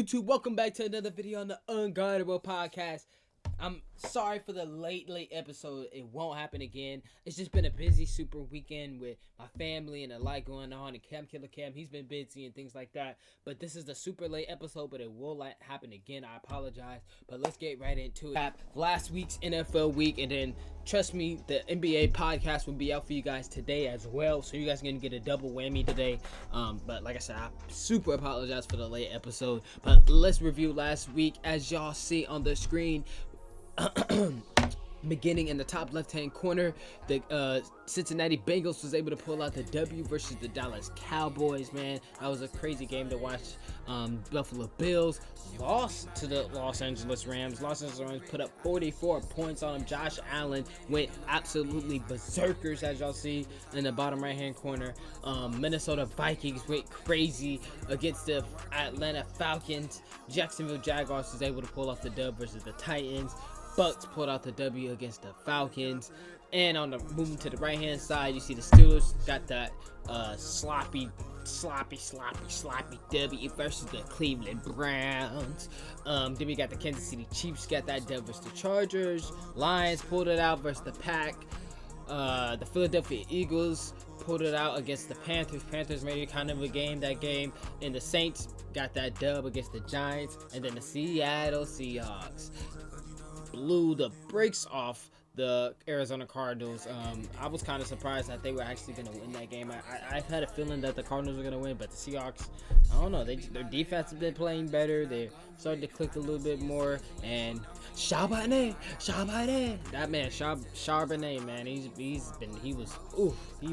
YouTube? Welcome back to another video on the Unguardable Podcast. I'm sorry for the late episode. It won't happen again. It's just been a busy super weekend with my family and a lot going on. And Cam Killer Cam, he's been busy and things like that. But this is the super late episode, but it will happen again. I apologize. But let's get right into it. Last week's NFL week, and then trust me, the NBA podcast will be out for you guys today as well. So you guys are going to get a double whammy today. But like I said, I super apologize for the late episode. But let's review last week. As y'all see on the screen, beginning in the top left-hand corner, the Cincinnati Bengals was able to pull out the W versus the Dallas Cowboys. Man, that was a crazy game to watch. Buffalo Bills lost to the Los Angeles Rams. Los Angeles Rams put up 44 points on them. Josh Allen went absolutely berserkers, as y'all see in the bottom right-hand corner. Minnesota Vikings went crazy against the Atlanta Falcons. Jacksonville Jaguars was able to pull off the dub versus the Titans. Bucks pulled out the W against the Falcons. And on the moving to the right hand side, you see the Steelers got that sloppy W versus the Cleveland Browns. Then we got the Kansas City Chiefs got that W versus the Chargers. Lions pulled it out versus the Pack. The Philadelphia Eagles pulled it out against the Panthers. Panthers made it kind of a game that game. And the Saints got that dub against the Giants. And then the Seattle Seahawks blew the brakes off the Arizona Cardinals. I was kind of surprised that they were actually going to win that game. I had a feeling that the Cardinals were going to win, but the Seahawks, I don't know. Their defense has been playing better. They're starting to click a little bit more. And Charbonnet, that man, Charbonnet, man, he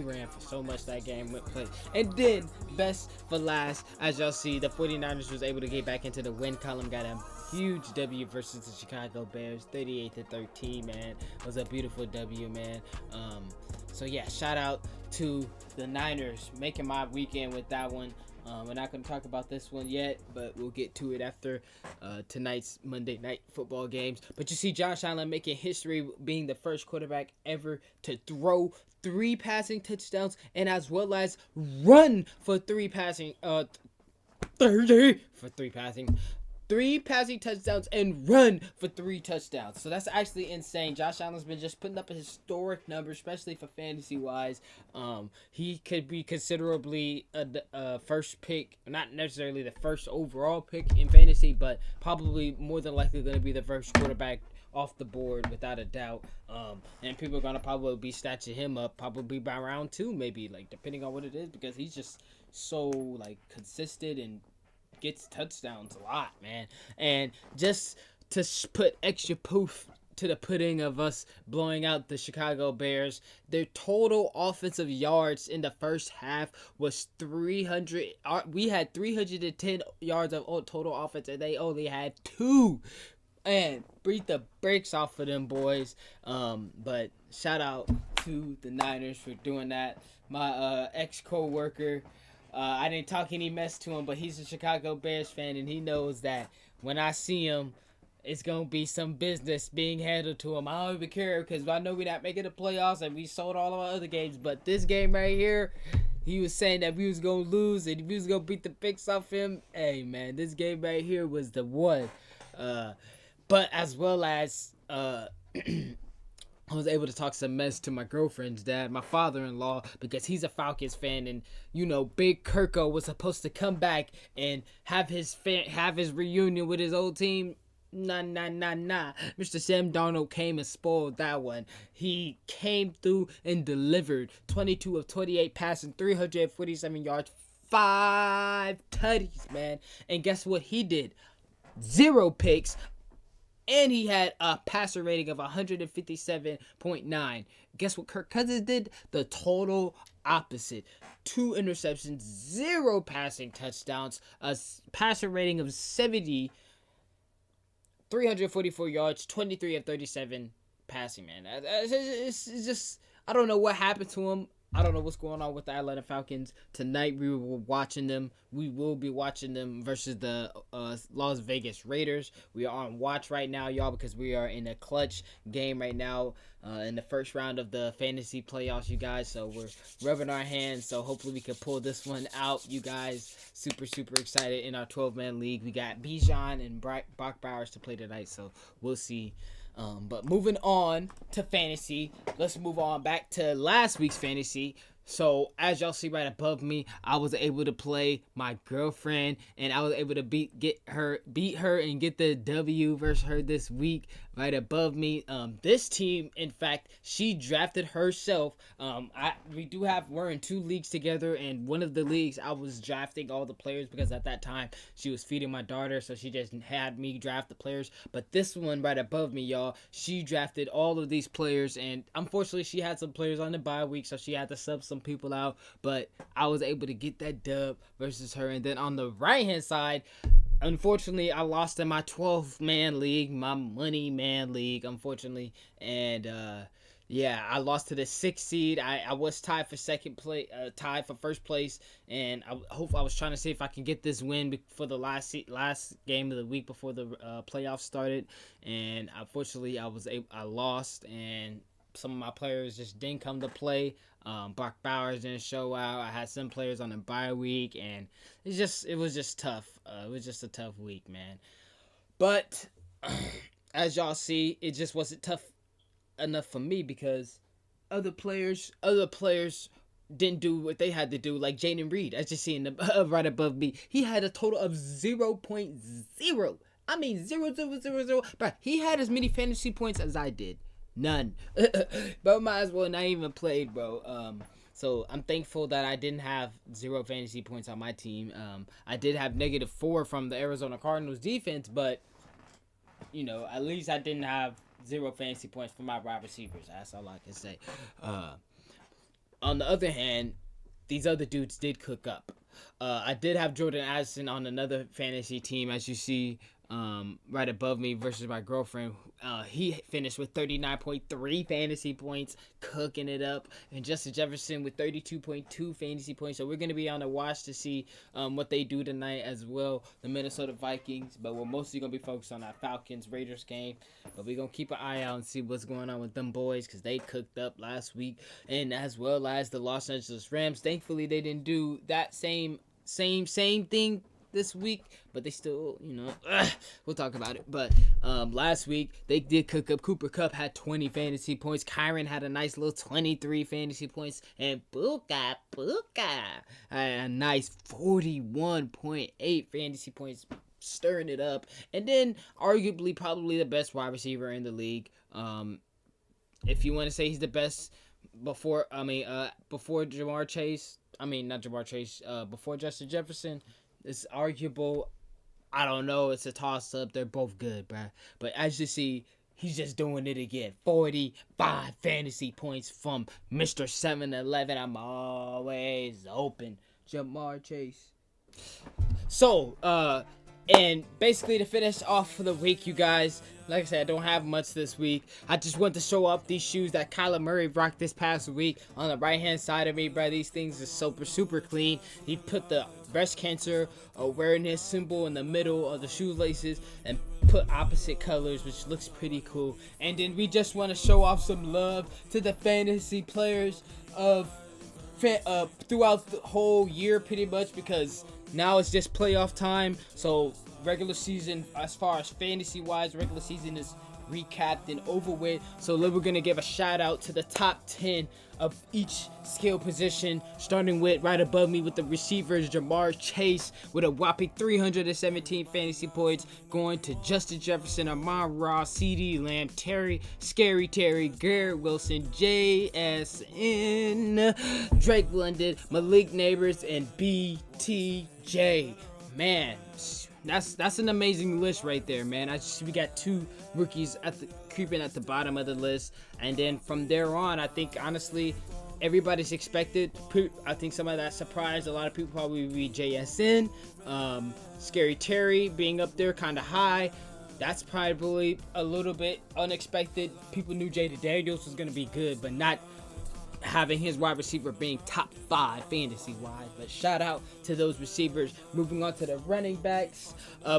ran for so much that game went play. And then, best for last, as y'all see, the 49ers was able to get back into the win column, got him huge W versus the Chicago Bears, 38-13, man. It was a beautiful W, man. So yeah, shout out to the Niners making my weekend with that one. We're not going to talk about this one yet, but we'll get to it after tonight's Monday night football games. But you see Josh Allen making history, being the first quarterback ever to throw 3 passing touchdowns and as well as run for 3 passing touchdowns and run for 3 touchdowns. So that's actually insane. Josh Allen's been just putting up a historic number, especially for fantasy wise. He could be considerably a first pick, not necessarily the first overall pick in fantasy, but probably more than likely going to be the first quarterback off the board without a doubt. And people are going to probably be snatching him up probably by round 2, maybe, like depending on what it is, because he's just so like consistent and gets touchdowns a lot, man. And just to put extra proof to the pudding of us blowing out the Chicago Bears, their total offensive yards in the first half was 300. We had 310 yards of total offense, and they only had 2. And beat the brakes off of them boys. But shout out to the Niners for doing that. My ex-co-worker, I didn't talk any mess to him, but he's a Chicago Bears fan, and he knows that when I see him, it's going to be some business being handled to him. I don't even care because I know we're not making the playoffs, and we sold all of our other games. But this game right here, he was saying that we was going to lose, and we was going to beat the picks off him. Hey, man, this game right here was the one. But as well as I was able to talk some mess to my girlfriend's dad, my father-in-law, because he's a Falcons fan, and you know, Big Kirko was supposed to come back and have his reunion with his old team. Nah. Mr. Sam Darnold came and spoiled that one. He came through and delivered 22 of 28 passing, 347 yards, 5 tutties, man. And guess what he did? 0 picks. And he had a passer rating of 157.9. Guess what Kirk Cousins did? The total opposite. 2 interceptions, 0 passing touchdowns, a passer rating of 70, 344 yards, 23 of 37 passing, man. It's just, I don't know what happened to him. I don't know what's going on with the Atlanta Falcons. Tonight we will be watching them versus the Las Vegas Raiders. We are on watch right now, y'all, because we are in a clutch game right now. in the first round of the fantasy playoffs, you guys. So we're rubbing our hands. So hopefully we can pull this one out, you guys. Super, super excited in our 12-man league. We got Bijan and Brock Bowers to play tonight, so we'll see. But moving on to fantasy, let's move on back to last week's fantasy. So as y'all see right above me, I was able to play my girlfriend, and I was able to beat her and get the W versus her this week. Right above me, this team, in fact, she drafted herself. We're in 2 leagues together, and one of the leagues I was drafting all the players because at that time she was feeding my daughter, so she just had me draft the players. But this one right above me, y'all, she drafted all of these players, and unfortunately she had some players on the bye week, so she had to sub some people out. But I was able to get that dub versus her. And then on the right hand side, unfortunately, I lost in my 12-man league, my money man league, unfortunately. And I lost to the 6th seed. I was tied for tied for first place, and I was trying to see if I can get this win for the last game of the week before the playoffs started. And unfortunately, I lost, and some of my players just didn't come to play. Brock Bowers didn't show out. I had some players on the bye week, and it was just tough. It was just a tough week, man. But as y'all see, it just wasn't tough enough for me because other players didn't do what they had to do. Like Jaden Reed, as you see in the right above me, he had a total of 0.0. I mean 0.000. But he had as many fantasy points as I did. None. But might as well not even played, bro. So I'm thankful that I didn't have 0 fantasy points on my team. I did have -4 from the Arizona Cardinals defense, but at least I didn't have 0 fantasy points for my wide receivers. That's all I can say. On the other hand, these other dudes did cook up. I did have Jordan Addison on another fantasy team, as you see right above me, versus my girlfriend. He finished with 39.3 fantasy points, cooking it up, and Justin Jefferson with 32.2 fantasy points. So we're going to be on the watch to see what they do tonight as well, the Minnesota Vikings. But we're mostly going to be focused on that Falcons-Raiders game. But we're going to keep an eye out and see what's going on with them boys, because they cooked up last week, and as well as the Los Angeles Rams. Thankfully, they didn't do that same thing this week, but they still, we'll talk about it. But last week they did cook up. Cooper Kupp had 20 fantasy points. Kyron had a nice little 23 fantasy points, and Puka had a nice 41.8 fantasy points, stirring it up. And then arguably probably the best wide receiver in the league. If you want to say he's the best before Jamar Chase. Not Jamar Chase. Before Justin Jefferson. It's arguable. I don't know. It's a toss-up. They're both good, bruh. But as you see, he's just doing it again. 45 fantasy points from Mr. 7-Eleven. I'm always open. Jamar Chase. So, and basically to finish off for the week, you guys, like I said, I don't have much this week. I just want to show off these shoes that Kyler Murray rocked this past week. On the right-hand side of me, bro, these things are super, super clean. He put the breast cancer awareness symbol in the middle of the shoelaces and put opposite colors, which looks pretty cool. And then we just want to show off some love to the fantasy players of throughout the whole year, pretty much, because now it's just playoff time. So regular season, as far as fantasy wise, regular season is recapped and over with. So we're gonna give a shout out to the top 10 of each skill position, starting with right above me with the receivers, Jamar Chase with a whopping 317 fantasy points, going to Justin Jefferson, Amon-Ra, CD Lamb, Scary Terry, Garrett Wilson, JSN, Drake London, Malik Neighbors, and BTJ. Man, that's an amazing list right there, man. We got 2 rookies creeping at the bottom of the list, and then from there on, I think honestly everybody's expected. I think some of that surprised a lot of people probably be JSN, Scary Terry being up there kind of high. That's probably a little bit unexpected. People knew Jaden Daniels was gonna be good, but not having his wide receiver being top 5 fantasy wise. But shout out to those receivers. Moving on to the running backs,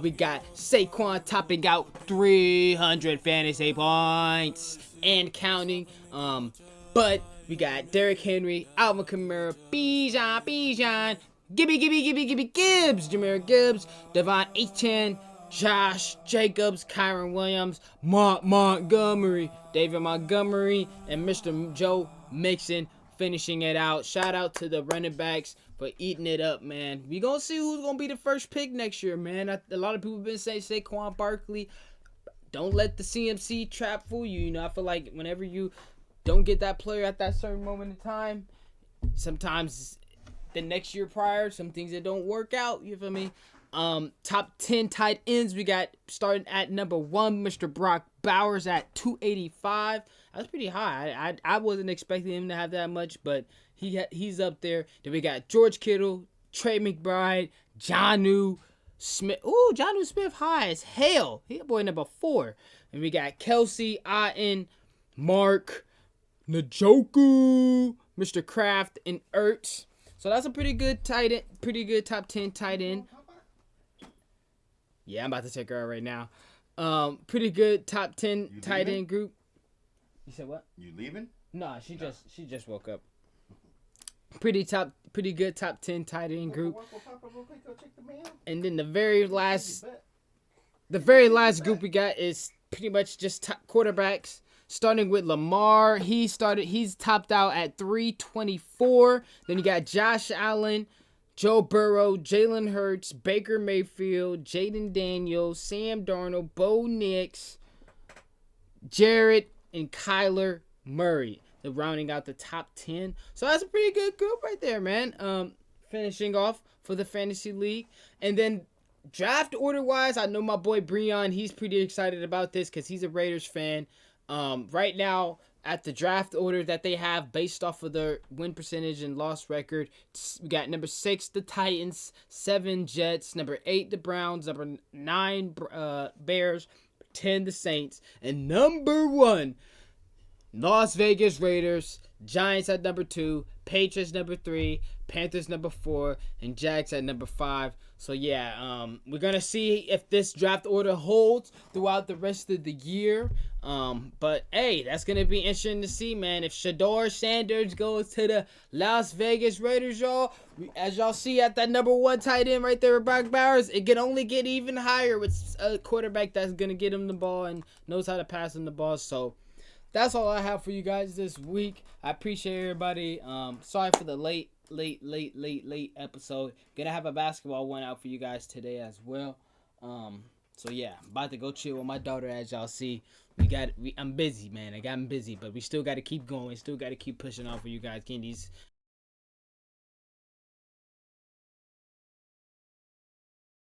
we got Saquon topping out 300 fantasy points and counting. But we got Derrick Henry, Alvin Kamara, Bijan, Gibby Gibbs, Jahmyr Gibbs, Devon Achane, Josh Jacobs, Kyron Williams, David Montgomery, and Mr. Joe Mixon finishing it out. Shout out to the running backs for eating it up, man. We gonna see who's gonna be the first pick next year, man. A lot of people have been saying Saquon Barkley. Don't let the CMC trap fool you. You know, I feel like whenever you don't get that player at that certain moment in time, sometimes the next year prior, some things that don't work out. You feel me? Top 10 tight ends, we got starting at number 1, Mr. Brock Bowers at 285. That's pretty high. I wasn't expecting him to have that much, but he's up there. Then we got George Kittle, Trey McBride, Jonnu Smith. Ooh, Jonnu Smith high as hell. He boy number 4. And we got Kelsey, Auden, Mark, Njoku, Mr. Kraft, and Ertz. So that's a pretty good tight end, pretty good top 10 tight end. Yeah, I'm about to check her out right now. Pretty good top 10 tight end group. You said what? You leaving? Nah, she just woke up. Pretty good top 10 tight end group. And then the very last group we got is pretty much just top quarterbacks. Starting with Lamar, he's topped out at 324. Then you got Josh Allen, Joe Burrow, Jalen Hurts, Baker Mayfield, Jaden Daniels, Sam Darnold, Bo Nix, Jared, and Kyler Murray. They're rounding out the top 10. So that's a pretty good group right there, man. Finishing off for the Fantasy League. And then draft order-wise, I know my boy Breon, he's pretty excited about this because he's a Raiders fan. Right now, at the draft order that they have based off of their win percentage and loss record, we got number 6, the Titans, 7, Jets, number 8, the Browns, number 9, Bears, 10, the Saints, and number 1, Las Vegas Raiders, Giants at number 2, Patriots number 3, Panthers number 4, and Jags at number 5. So yeah, we're gonna see if this draft order holds throughout the rest of the year. But hey, that's gonna be interesting to see, man. If Shador Sanders goes to the Las Vegas Raiders, y'all, as y'all see at that number 1 tight end right there with Brock Bowers, it can only get even higher with a quarterback that's gonna get him the ball and knows how to pass him the ball. So that's all I have for you guys this week. I appreciate everybody. Sorry for the late episode. Gonna have a basketball one out for you guys today as well. So yeah, I'm about to go chill with my daughter. As y'all see, I'm busy, man. I'm busy, but we still got to keep going. Still got to keep pushing on for you guys. Getting these